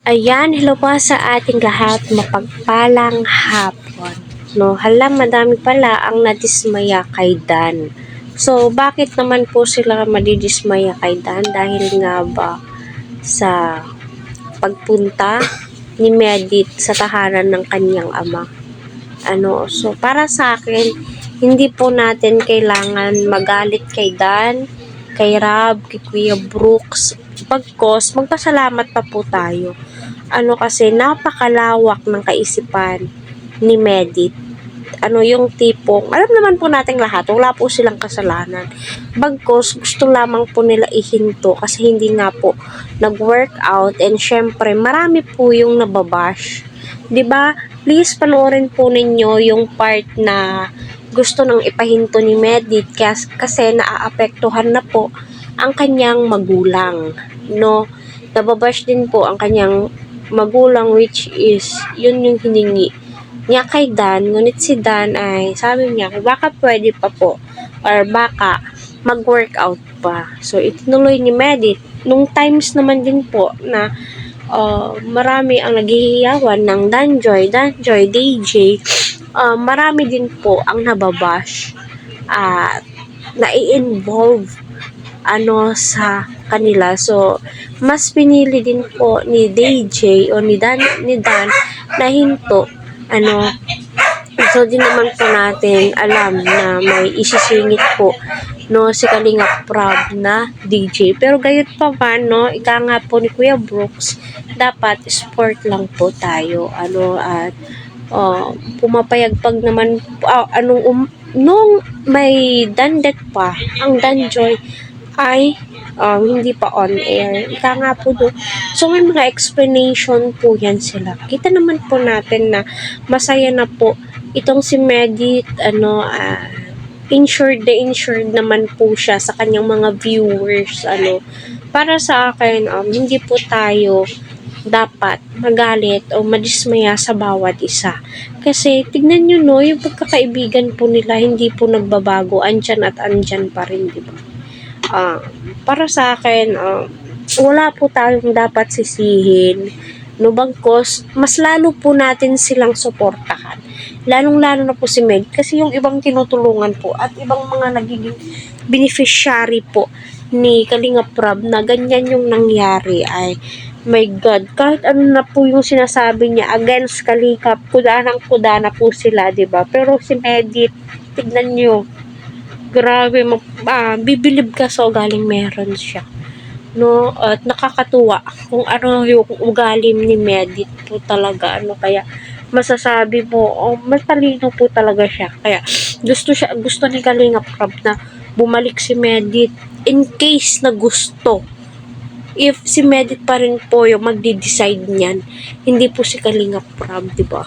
Ayan, hello po sa ating lahat, mapagpalang hapon. No, hala, madami pala ang nadismaya kay Dan. So, bakit naman po sila madidismaya kay Dan? Dahil nga ba sa pagpunta ni Medit sa tahanan ng kanyang ama? So para sa akin, hindi po natin kailangan magalit kay Dan, kay Rab, kay Kuya Brooks, pagkos magpasalamat pa po tayo. Kasi napakalawak ng kaisipan ni Medit. Yung tipong, alam naman po nating lahat, wala po silang kasalanan. Bagkos, gusto lamang po nila ihinto kasi hindi nga po nag-workout, and syempre, marami po yung nababash. 'Di ba? Please panoorin po ninyo yung part na gusto nang ipahinto ni Medit kasi naaapektuhan na po ang kanyang magulang. No? Nababash din po ang kanyang magulang, which is yun yung hiningi niya kay Dan, ngunit si Dan ay sabi niya baka pwede pa po or baka mag-workout pa. So itinuloy ni Medit nung times naman din po na marami ang naghihiyawan ng Danjoy, DJ, marami din po ang nababash at nai-involve sa kanila. So, mas pinili din po ni DJ o ni Dan na hinto. So, din naman po natin alam na may isisingit po si Kalingap Prab na DJ. Pero gayot pa man, ika nga po ni Kuya Brooks, dapat sport lang po tayo. At pumapayagpag naman nung may dandet pa, ang Danjoy ay hindi pa on air. Ika nga po doon. So, may mga explanation po yan sila. Kita naman po natin na masaya na po itong si Medit, insured naman po siya sa kanyang mga viewers. Para sa akin, hindi po tayo dapat magalit o madismaya sa bawat isa. Kasi, tignan nyo, yung pagkakaibigan po nila, hindi po nagbabago. Andyan at andyan pa rin, di ba? Para sa akin, wala po tayong dapat sisihin. Bagkos, mas lalo po natin silang suportahan. Lalong-lalo na po si Meg. Kasi yung ibang tinutulungan po at ibang mga nagiging beneficiary po ni Kalingap Prab na ganyan yung nangyari ay, my God, kahit ano na po yung sinasabi niya against Kalingap, kuda na po sila, diba? Pero si Medit, tignan nyo, grabe, bibilib ka sa ugaling meron siya. At nakakatuwa kung ano yung ugali ni Medit po talaga. Kaya masasabi mo, matalino po talaga siya. Kaya gusto ni Kalingap Prab na bumalik si Medit in case na gusto. If si Medit pa rin po yung magde-decide niyan, hindi po si Kalingap Prab, di ba?